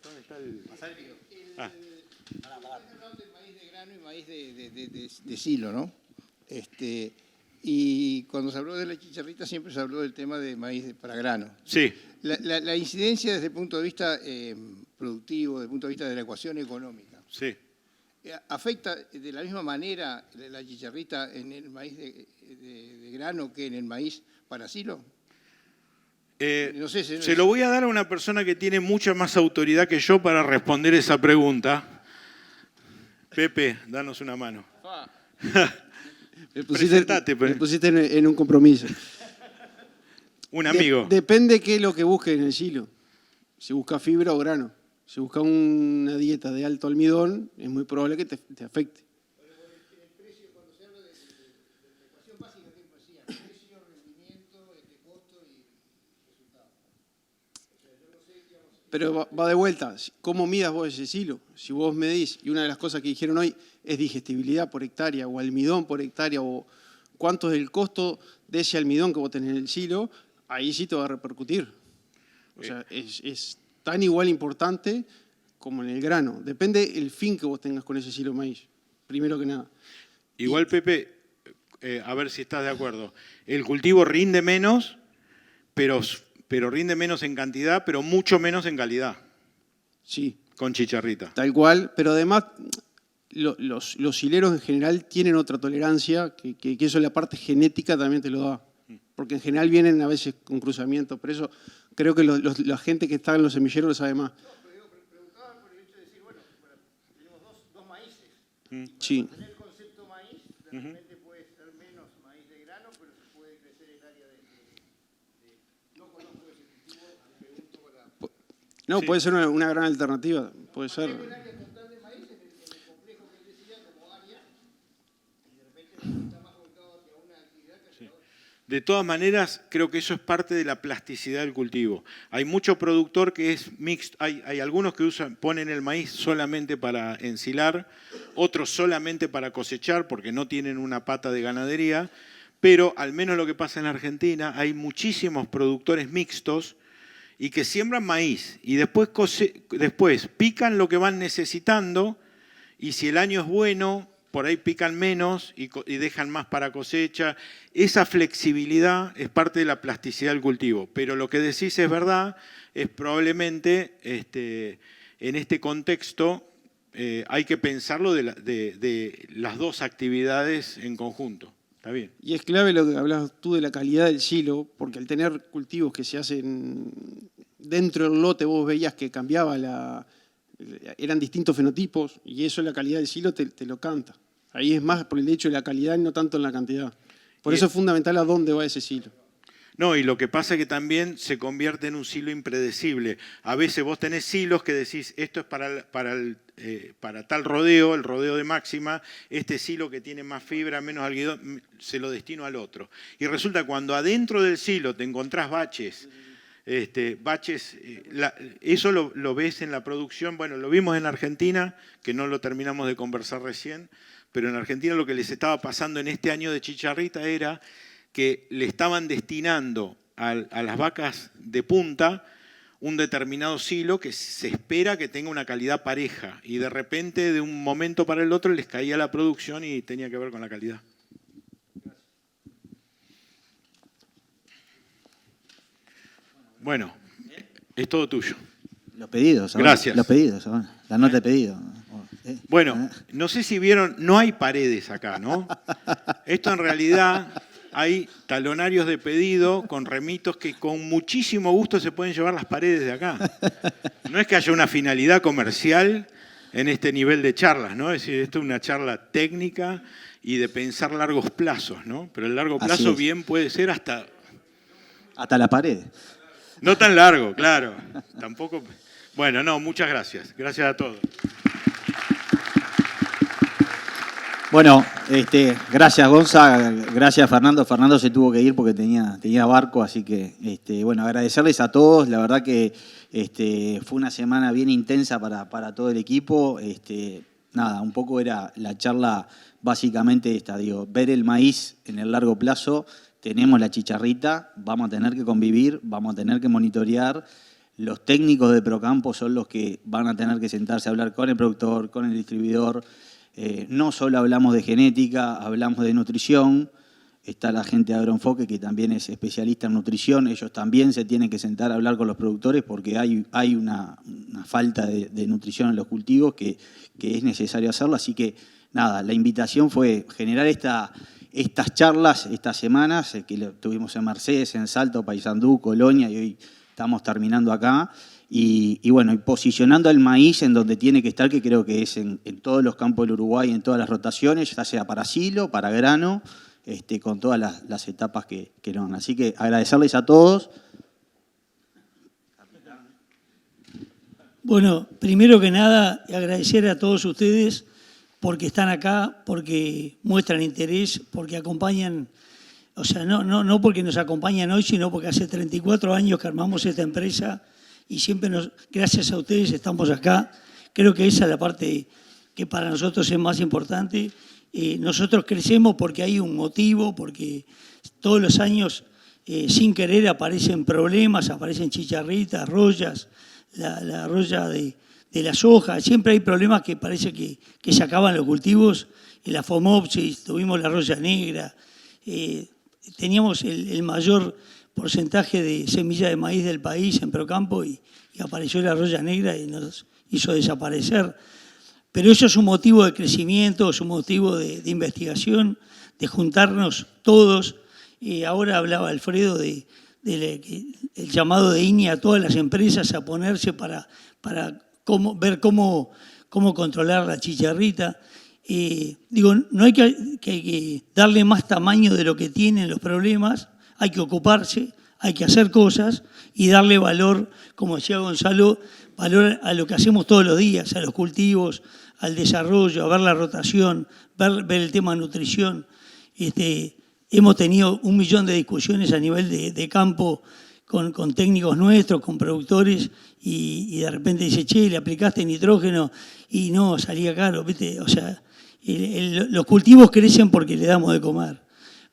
Speaker 2: ¿Dónde está el...?
Speaker 4: Hablamos del maíz de grano y maíz de silo, ¿no? Y cuando se habló de la chicharrita siempre se habló del tema de maíz para grano.
Speaker 2: Sí.
Speaker 4: La incidencia desde el punto de vista productivo, desde el punto de vista de la ecuación económica,
Speaker 2: Sí.
Speaker 4: ¿afecta de la misma manera la chicharrita en el maíz de grano que en el maíz para silo? No sé,
Speaker 2: se lo voy a dar a una persona que tiene mucha más autoridad que yo para responder esa pregunta. Pepe, danos una mano.
Speaker 5: Me
Speaker 2: Presentate,
Speaker 5: pusiste en un compromiso.
Speaker 2: Un amigo.
Speaker 5: Depende qué es lo que busques en el silo. Si busca fibra o grano. Si busca una dieta de alto almidón, es muy probable que te afecte.
Speaker 4: El precio, cuando se habla de la ecuación básica que decía, precio, rendimiento, costo y resultado. O sea, yo no sé, digamos,
Speaker 5: Pero va de vuelta. ¿Cómo midas vos ese silo? Si vos medís, y una de las cosas que dijeron hoy es digestibilidad por hectárea o almidón por hectárea o cuánto es el costo de ese almidón que vos tenés en el silo, ahí sí te va a repercutir. O sea, es tan igual importante como en el grano. Depende el fin que vos tengas con ese silo de maíz, primero que nada.
Speaker 2: Igual, Pepe, a ver si estás de acuerdo. El cultivo rinde menos, pero rinde menos en cantidad, pero mucho menos en calidad.
Speaker 5: Sí.
Speaker 2: Con chicharrita.
Speaker 5: Tal cual, pero además los hileros en general tienen otra tolerancia, que eso la parte genética también te lo da. Porque en general vienen a veces con cruzamientos, por eso creo que la gente que está en los semilleros lo sabe más.
Speaker 4: no, pero preguntaba por el hecho de decir, bueno, tenemos dos maíces.
Speaker 5: Sí.
Speaker 4: Tener el concepto maíz, de repente puede ser menos maíz de grano, pero se puede crecer el área no conozco ese cultivo, me pregunto para...
Speaker 5: No,
Speaker 2: Sí.
Speaker 5: puede ser una gran alternativa, puede ser.
Speaker 4: el área total de maíz en el complejo que él decía como área, y de repente está más volcado hacia una actividad que hacia otra.
Speaker 2: De todas maneras, creo que eso es parte de la plasticidad del cultivo. Hay mucho productor que es mixto. Hay algunos que ponen el maíz solamente para ensilar, otros solamente para cosechar porque no tienen una pata de ganadería, pero al menos lo que pasa en Argentina, hay muchísimos productores mixtos y que siembran maíz y después pican lo que van necesitando y si el año es bueno, por ahí pican menos y dejan más para cosecha. Esa flexibilidad es parte de la plasticidad del cultivo, pero lo que decís es verdad, es probablemente en este contexto hay que pensarlo de las dos actividades en conjunto. ¿Está bien?
Speaker 5: Y es clave lo que hablabas tú de la calidad del silo, porque al tener cultivos que se hacen dentro del lote, vos veías que cambiaba eran distintos fenotipos, y eso la calidad del silo te lo canta. Ahí es más por el hecho de la calidad y no tanto en la cantidad. Por eso es fundamental a dónde va ese silo.
Speaker 2: No, y lo que pasa es que también se convierte en un silo impredecible. A veces vos tenés silos que decís, esto es para tal rodeo, el rodeo de máxima, este silo que tiene más fibra, menos almidón, se lo destino al otro. Y resulta cuando adentro del silo te encontrás baches, eso lo ves en la producción, bueno, lo vimos en Argentina, que no lo terminamos de conversar recién, pero en Argentina lo que les estaba pasando en este año de chicharrita era que le estaban destinando a las vacas de punta un determinado silo que se espera que tenga una calidad pareja y de repente de un momento para el otro les caía la producción y tenía que ver con la calidad. Bueno, es todo tuyo.
Speaker 1: Los pedidos. Ahora.
Speaker 2: Gracias.
Speaker 1: Los pedidos. Ahora. La nota de pedido.
Speaker 2: Bueno, no sé si vieron, no hay paredes acá, ¿no? Esto en realidad hay talonarios de pedido con remitos que con muchísimo gusto se pueden llevar las paredes de acá. No es que haya una finalidad comercial en este nivel de charlas, ¿no? Es decir, esto es una charla técnica y de pensar largos plazos, ¿no? Pero el largo plazo bien puede ser hasta
Speaker 1: la pared.
Speaker 2: No tan largo, claro. Tampoco. Bueno, no, muchas gracias. Gracias a todos.
Speaker 1: Bueno, gracias Gonza, gracias Fernando. Fernando se tuvo que ir porque tenía barco, así que bueno, agradecerles a todos. La verdad que fue una semana bien intensa para todo el equipo. Nada, un poco era la charla básicamente esta, digo, ver el maíz en el largo plazo. Tenemos la chicharrita, vamos a tener que convivir, vamos a tener que monitorear. Los técnicos de Procampo son los que van a tener que sentarse a hablar con el productor, con el distribuidor. No solo hablamos de genética, hablamos de nutrición. Está la gente de Agroenfoque que también es especialista en nutrición. Ellos también se tienen que sentar a hablar con los productores porque hay una falta de nutrición en los cultivos que es necesario hacerlo. Así que nada, la invitación fue generar estas charlas, estas semanas que tuvimos en Mercedes, en Salto, Paysandú, Colonia y hoy estamos terminando acá. Y bueno, y posicionando el maíz en donde tiene que estar, que creo que es en todos los campos del Uruguay, en todas las rotaciones, ya sea para silo, para grano, con todas las etapas que lo dan. Así que agradecerles a todos.
Speaker 6: Bueno, primero que nada, agradecer a todos ustedes porque están acá, porque muestran interés, porque acompañan, o sea, no porque nos acompañan hoy, sino porque hace 34 años que armamos esta empresa y siempre gracias a ustedes estamos acá. Creo que esa es la parte que para nosotros es más importante. Nosotros crecemos porque hay un motivo, porque todos los años, sin querer, aparecen problemas, aparecen chicharritas, rollas, la roya de la soja. Siempre hay problemas que parece que se acaban los cultivos. En la Fomopsis tuvimos la roya negra. Teníamos el mayor porcentaje de semilla de maíz del país en Procampo y apareció la roya negra y nos hizo desaparecer. Pero eso es un motivo de crecimiento, es un motivo de investigación, de juntarnos todos. Ahora hablaba Alfredo del llamado de INE a todas las empresas a ponerse para ver cómo controlar la chicharrita. Digo, no hay que darle más tamaño de lo que tienen los problemas, hay que ocuparse, hay que hacer cosas y darle valor, como decía Gonzalo, valor a lo que hacemos todos los días, a los cultivos, al desarrollo, a ver la rotación, ver el tema de nutrición. Hemos tenido 1 millón de discusiones a nivel de campo con técnicos nuestros, con productores, y de repente dice, che, le aplicaste nitrógeno y no, salía caro, ¿viste? O sea, los cultivos crecen porque le damos de comer.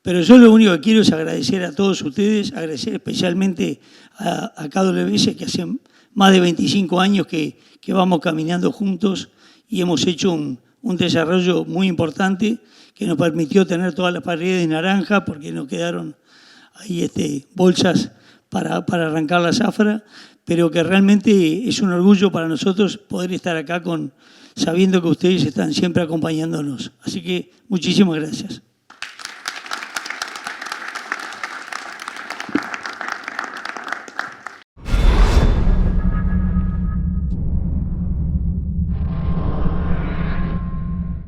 Speaker 6: Pero yo lo único que quiero es agradecer a todos ustedes, agradecer especialmente a KWS, que hace más de 25 años que vamos caminando juntos y hemos hecho un desarrollo muy importante que nos permitió tener todas las paredes naranja porque nos quedaron ahí bolsas para arrancar la zafra, pero que realmente es un orgullo para nosotros poder estar acá sabiendo que ustedes están siempre acompañándonos. Así que muchísimas gracias.